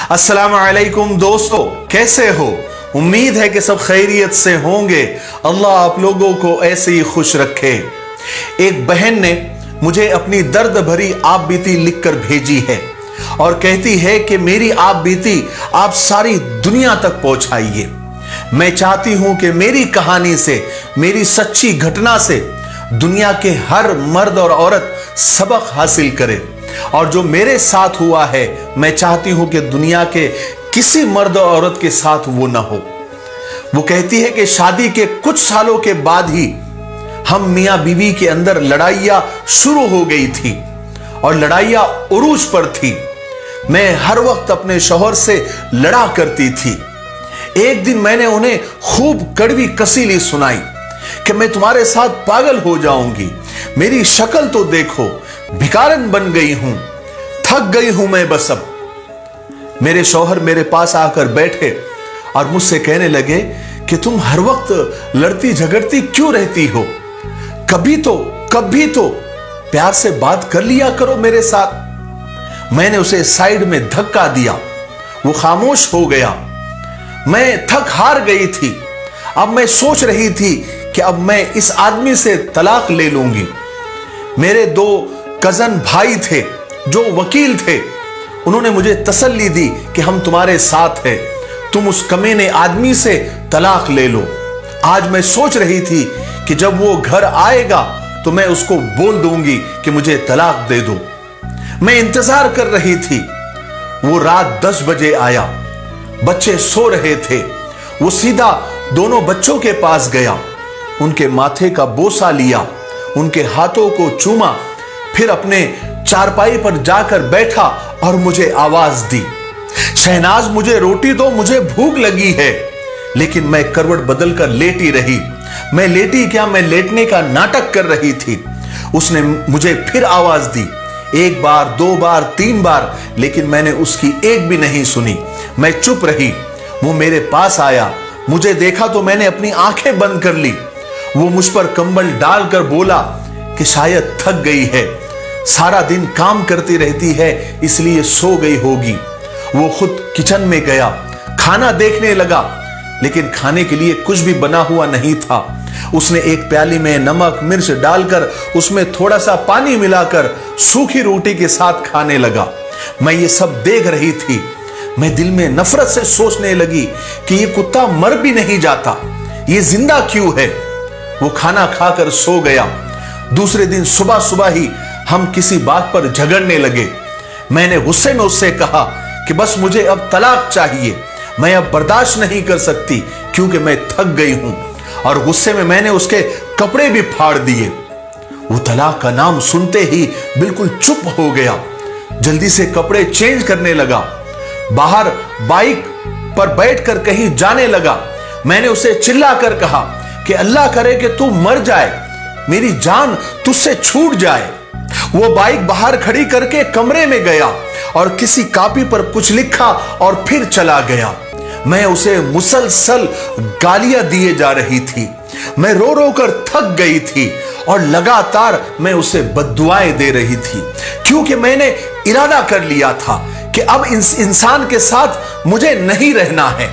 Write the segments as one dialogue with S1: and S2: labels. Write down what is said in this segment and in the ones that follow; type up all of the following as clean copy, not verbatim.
S1: अस्सलाम वालेकुम दोस्तों, कैसे हो? उम्मीद है कि सब खैरियत से होंगे। अल्लाह आप लोगों को ऐसे ही खुश रखे। एक बहन ने मुझे अपनी दर्द भरी आप बीती लिखकर भेजी है और कहती है कि मेरी आप बीती आप सारी दुनिया तक पहुंचाइए। मैं चाहती हूं कि मेरी कहानी से, मेरी सच्ची घटना से दुनिया के हर मर्द और औरत सबक हासिल करे, और जो मेरे साथ हुआ है मैं चाहती हूं कि दुनिया के किसी मर्द और औरत के साथ वो ना हो। वो कहती है कि शादी के कुछ सालों के बाद ही हम मियां बीवी के अंदर लड़ाइयां शुरू हो गई थी और लड़ाइयां उरूज पर थी। मैं हर वक्त अपने शौहर से लड़ा करती थी। एक दिन मैंने उन्हें खूब कड़वी कसीली सुनाई कि मैं तुम्हारे साथ पागल हो जाऊंगी, मेरी शक्ल तो देखो, भिखारन बन गई हूं, थक गई हूं मैं बस अब। मेरे शौहर मेरे पास आकर बैठे और मुझसे कहने लगे कि तुम हर वक्त लड़ती झगड़ती क्यों रहती हो? कभी तो प्यार से बात कर लिया करो मेरे साथ। मैंने उसे साइड में धक्का दिया, वो खामोश हो गया। मैं थक हार गई थी। अब मैं सोच रही थी कि अब मैं इस आदमी से तलाक ले लूंगी। मेरे दो कजन भाई थे जो वकील थे, उन्होंने मुझे तसल्ली दी कि हम तुम्हारे साथ हैं, तुम उस कमीने आदमी से तलाक ले लो। आज मैं सोच रही थी कि जब वो घर आएगा तो मैं उसको बोल दूंगी कि मुझे तलाक दे दो। मैं इंतजार कर रही थी। वो रात 10 बजे आया, बच्चे सो रहे थे। वो सीधा दोनों बच्चों के पास गया, उनके माथे का बोसा लिया, उनके हाथों को चूमा, फिर अपने चारपाई पर जाकर बैठा और मुझे आवाज दी, शहनाज मुझे रोटी दो, मुझे भूख लगी है। लेकिन मैं करवट बदल कर लेटी रही। मैं लेटी क्या, मैं लेटने का नाटक कर रही थी। उसने मुझे फिर आवाज दी, 1 बार 2 बार 3 बार, लेकिन मैंने उसकी एक भी नहीं सुनी। मैं चुप रही। वो मेरे पास आया, मुझे देखा तो मैंने अपनी आंखें बंद कर ली। वो मुझ पर कंबल डालकर बोला कि शायद थक गई है, सारा दिन काम करती रहती है इसलिए सो गई होगी। वो खुद किचन में गया, खाना देखने लगा, लेकिन खाने के लिए कुछ भी बना हुआ नहीं था। उसने एक प्याली में नमक मिर्च डालकर उसमें थोड़ा सा पानी मिलाकर सूखी रोटी के साथ खाने लगा। मैं ये सब देख रही थी। मैं दिल में नफरत से सोचने लगी कि ये कुत्ता मर भी नहीं जाता, ये जिंदा क्यों है। वो खाना खाकर सो गया। दूसरे दिन सुबह सुबह ही हम किसी बात पर झगड़ने लगे। मैंने गुस्से में उससे कहा कि बस मुझे अब तलाक चाहिए, मैं अब बर्दाश्त नहीं कर सकती क्योंकि मैं थक गई हूं। और गुस्से में मैंने उसके कपड़े भी फाड़ दिए। वो तलाक का नाम सुनते ही बिल्कुल चुप हो गया, जल्दी से कपड़े चेंज करने लगा, बाहर बाइक पर बैठकर कहीं जाने लगा। मैंने उसे चिल्लाकर कहा कि अल्लाह करे कि तू मर जाए, मेरी जान तुझसे छूट जाए। वो बाइक बाहर खड़ी करके कमरे में गया और किसी कॉपी पर कुछ लिखा और फिर चला गया। मैं उसे मुसलसल गालियां दिए जा रही थी। मैं रो रो कर थक गई थी और लगातार मैं उसे बद्दुआएं दे रही थी, क्योंकि मैंने इरादा कर लिया था कि अब इस इंसान के साथ मुझे नहीं रहना है।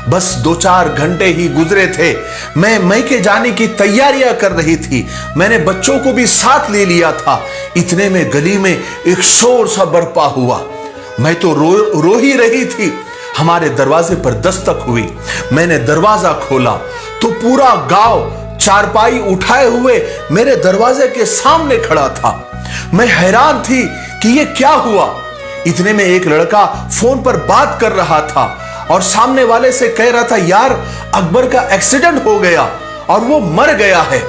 S1: बस 2-4 घंटे ही गुजरे थे। मैं मैके जाने की तैयारियां कर रही थी। मैंने बच्चों को भी साथ ले लिया था। इतने में गली में एक शोर सा बरपा हुआ। मैं तो रो ही रही थी। हमारे दरवाजे पर दस्तक हुई। मैंने दरवाजा खोला तो पूरा गांव चारपाई उठाए हुए मेरे दरवाजे के सामने खड़ा था। मैं हैरान थी कि ये क्या हुआ। इतने में एक लड़का फोन पर बात कर रहा था और सामने वाले से कह रहा था, यार अकबर का एक्सीडेंट हो गया और वो मर गया है।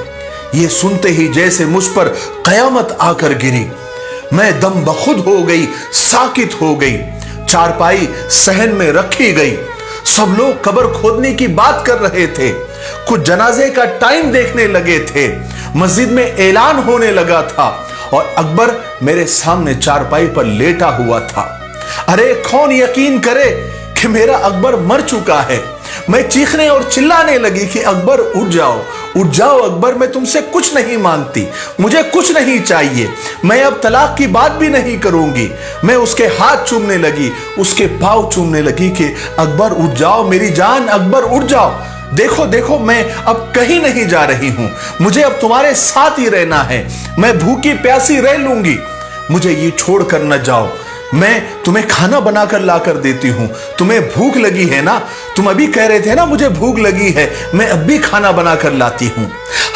S1: ये सुनते ही जैसे मुझ पर कयामत आकर गिरी। मैं दम बखुद हो गई, साकित हो गई। चारपाई सहन में रखी गई। सब लोग कब्र खोदने की बात कर रहे थे। कुछ जनाजे का टाइम देखने लगे थे। मस्जिद में ऐलान होने लगा था और अकबर मेरे सामने चारपाई पर लेटा हुआ था। अरे कौन यकीन करे कि मेरा अकबर मर चुका है। मैं चीखने और चिल्लाने लगी कि अकबर उठ जाओ, उठ जाओ अकबर, मैं तुमसे कुछ नहीं मांगती, मुझे कुछ नहीं चाहिए, मैं अब तलाक की बात भी नहीं करूंगी। मैं उसके हाथ चूमने लगी, उसके पाँव चूमने लगी कि अकबर उठ जाओ मेरी जान, अकबर उठ जाओ, देखो देखो मैं अब कहीं नहीं जा रही हूं, मुझे अब तुम्हारे साथ ही रहना है, मैं भूखी प्यासी रह लूंगी, मुझे ये छोड़ कर न जाओ, मैं तुम्हें खाना बनाकर लाकर देती हूं, तुम्हें भूख लगी है ना, तुम अभी कह रहे थे ना मुझे भूख लगी है, मैं अब भी खाना बनाकर लाती हूं।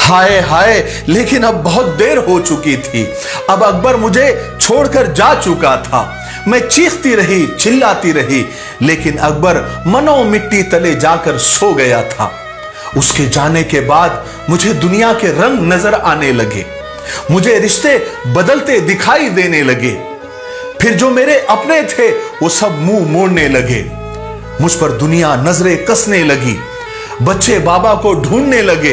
S1: हाय हाय, लेकिन अब बहुत देर हो चुकी थी, अब अकबर मुझे छोड़कर जा चुका था। मैं चीखती रही, चिल्लाती रही, लेकिन अकबर मनो मिट्टी तले जाकर सो गया था। उसके जाने के बाद मुझे दुनिया के रंग नजर आने लगे, मुझे रिश्ते बदलते दिखाई देने लगे, फिर जो मेरे अपने थे वो सब मुंह मोड़ने लगे, मुझ पर दुनिया नजरें कसने लगी, बच्चे बाबा को ढूंढने लगे,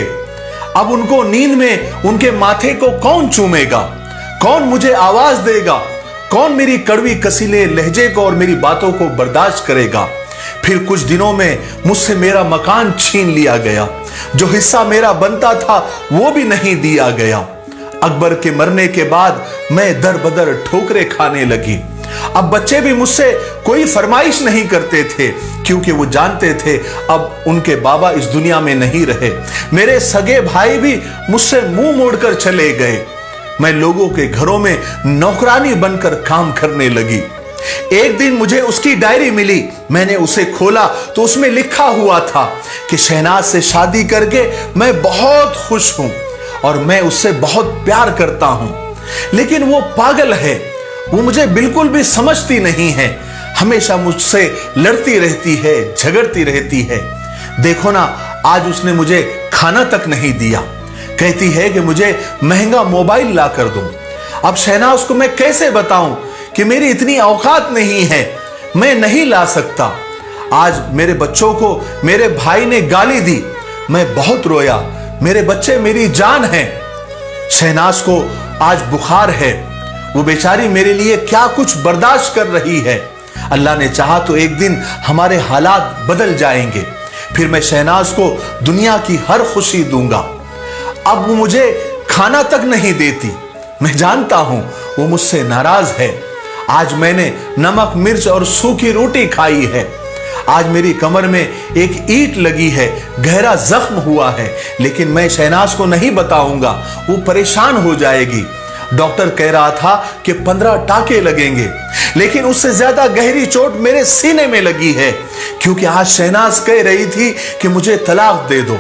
S1: अब उनको नींद में उनके माथे को कौन चूमेगा, कौन मुझे आवाज देगा, कौन मेरी कड़वी कसीले लहजे को और मेरी बातों को बर्दाश्त करेगा। फिर कुछ दिनों में मुझसे मेरा मकान छीन लिया गया, जो हिस्सा मेरा बनता था वो भी नहीं दिया गया। अकबर के मरने के बाद मैं दर बदर ठोकरें खाने लगी। अब बच्चे भी मुझसे कोई फरमाइश नहीं करते थे, क्योंकि वो जानते थे अब उनके बाबा इस दुनिया में नहीं रहे। मेरे सगे भाई भी मुझसे मुंह मोड़कर चले गए। मैं लोगों के घरों में नौकरानी बनकर काम करने लगी। एक दिन मुझे उसकी डायरी मिली, मैंने उसे खोला तो उसमें लिखा हुआ था कि शहनाज से शादी करके मैं बहुत खुश हूं और मैं उससे बहुत प्यार करता हूं, लेकिन वो पागल है, वो मुझे बिल्कुल भी समझती नहीं है, हमेशा मुझसे लड़ती रहती है, झगड़ती रहती है। देखो ना, आज उसने मुझे खाना तक नहीं दिया, कहती है कि मुझे महंगा मोबाइल ला कर दो। अब शहनाज को मैं कैसे बताऊं कि मेरी इतनी औकात नहीं है, मैं नहीं ला सकता। आज मेरे बच्चों को मेरे भाई ने गाली दी, मैं बहुत रोया, मेरे बच्चे मेरी जान हैं। शहनाज को आज बुखार है, वो बेचारी मेरे लिए क्या कुछ बर्दाश्त कर रही है। अल्लाह ने चाहा तो एक दिन हमारे हालात बदल जाएंगे, फिर मैं शहनाज को दुनिया की हर खुशी दूंगा। अब वो मुझे खाना तक नहीं देती, मैं जानता हूं वो मुझसे नाराज है। आज मैंने नमक मिर्च और सूखी रोटी खाई है, आज मेरी कमर में एक ईंट लगी है, गहरा जख्म हुआ है, लेकिन मैं शहनाज को नहीं बताऊंगा, वो परेशान हो जाएगी। डॉक्टर कह रहा था कि 15 टाके लगेंगे, लेकिन उससे ज्यादा गहरी चोट मेरे सीने में लगी है, क्योंकि आज शहनाज कह रही थी कि मुझे तलाक दे दो,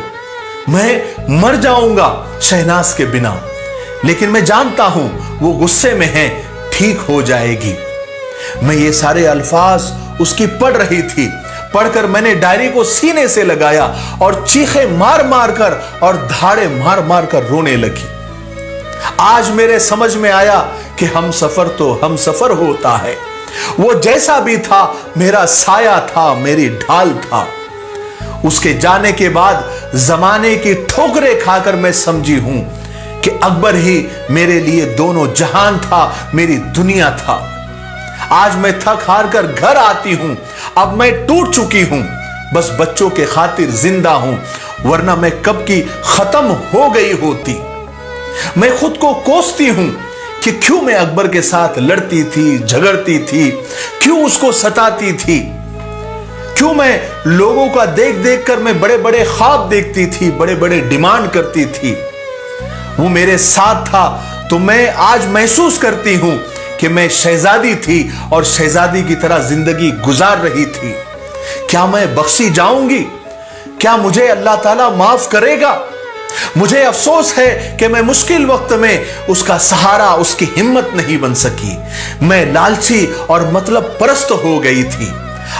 S1: मैं मर जाऊंगा शहनाज के बिना। लेकिन मैं जानता हूं वो गुस्से में है, ठीक हो जाएगी। मैं ये सारे अल्फाज उसकी पढ़ रही थी, पढ़कर मैंने डायरी को सीने से लगाया और चीखे मार मार कर और धाड़े मार मार कर रोने लगी। आज मेरे समझ में आया कि हम सफर तो हम सफर होता है, वो जैसा भी था मेरा साया था, मेरी ढाल था। उसके जाने के बाद जमाने की ठोकरें खाकर मैं समझी हूं कि अकबर ही मेरे लिए दोनों जहान था, मेरी दुनिया था। आज मैं थक हार कर घर आती हूं, अब मैं टूट चुकी हूं, बस बच्चों के खातिर जिंदा हूं, वरना मैं कब की खत्म हो गई होती। मैं खुद को कोसती हूं कि क्यों मैं अकबर के साथ लड़ती थी, झगड़ती थी, क्यों उसको सताती थी, क्यों मैं लोगों का देख देख कर मैं बड़े बड़े ख्वाब देखती थी, बड़े बड़े डिमांड करती थी। वो मेरे साथ था तो मैं आज महसूस करती हूं कि मैं शहजादी थी और शहजादी की तरह जिंदगी गुजार रही थी। क्या मैं बख्शी जाऊंगी? क्या मुझे अल्लाह ताला माफ करेगा? मुझे अफसोस है कि मैं मुश्किल वक्त में उसका सहारा, उसकी हिम्मत नहीं बन सकी। मैं लालची और मतलब परस्त हो गई थी।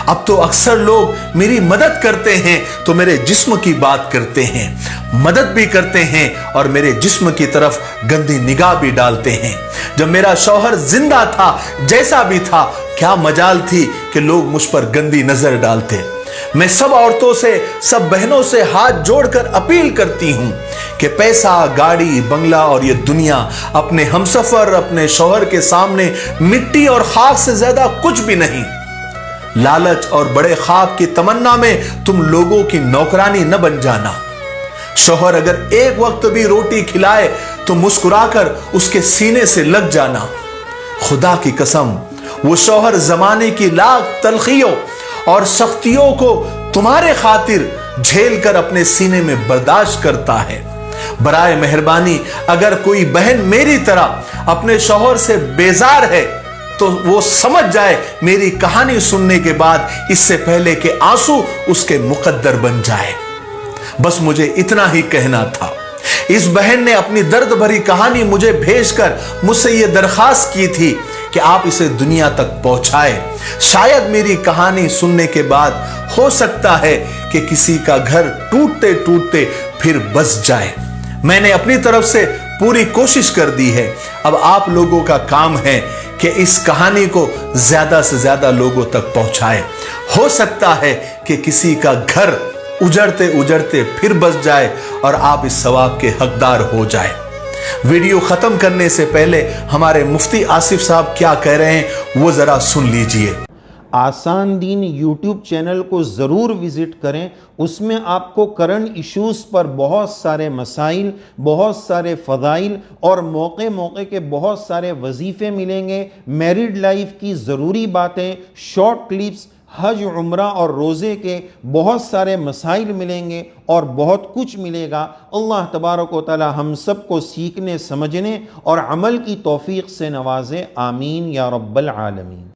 S1: अब तो अक्सर लोग मेरी मदद करते हैं तो मेरे जिस्म की बात करते हैं, मदद भी करते हैं और मेरे जिस्म की तरफ गंदी निगाह भी डालते हैं। जब मेरा शौहर जिंदा था, जैसा भी था, क्या मजाल थी कि लोग मुझ पर गंदी नजर डालते। मैं सब औरतों से, सब बहनों से हाथ जोड़कर अपील करती हूं कि पैसा, गाड़ी, बंगला और ये दुनिया अपने हमसफर, अपने शौहर के सामने मिट्टी और खाक से ज्यादा कुछ भी नहीं। लालच और बड़े ख्वाब की तमन्ना में तुम लोगों की नौकरानी न बन जाना। शौहर अगर एक वक्त भी रोटी खिलाए तो मुस्कुराकर उसके सीने से लग जाना। खुदा की कसम, वो शौहर जमाने की लाख तलखियों और सख्तियों को तुम्हारे खातिर झेल कर अपने सीने में बर्दाश्त करता है। बराए मेहरबानी अगर कोई बहन मेरी तरह अपने शौहर से बेजार है तो वो समझ जाए मेरी कहानी सुनने के बाद इससे पहले कि आंसू उसके मुकद्दर बन जाए। बस मुझे इतना ही कहना था। इस बहन ने अपनी दर्द भरी कहानी मुझे भेजकर मुझसे यह दरखास्त की थी कि आप इसे दुनिया तक पहुंचाए। शायद मेरी कहानी सुनने के बाद हो सकता है कि किसी का घर टूटते टूटते फिर बस जाए। मैंने अपनी तरफ से पूरी कोशिश कर दी है। अब आप लोगों का काम है कि इस कहानी को ज्यादा से ज्यादा लोगों तक पहुंचाए। हो सकता है कि किसी का घर उजड़ते उजड़ते फिर बस जाए और आप इस सवाब के हकदार हो जाए। वीडियो खत्म करने से पहले हमारे मुफ्ती आसिफ साहब क्या कह रहे हैं वो जरा सुन लीजिए।
S2: आसान दीन यूट्यूब चैनल को ज़रूर विज़िट करें। उसमें आपको करंट इश्यूज़ पर बहुत सारे मसाइल, बहुत सारे फ़ज़ाइल और मौके मौके के बहुत सारे वजीफ़े मिलेंगे। मैरिड लाइफ की ज़रूरी बातें, शॉर्ट क्लिप्स, हज, उम्रा और रोज़े के बहुत सारे मसाइल मिलेंगे और बहुत कुछ मिलेगा। अल्लाह तबारक व तआला हम सब को सीखने, समझने और अमल की तौफीक से नवाज़े। आमीन या रब्बल आलमीन।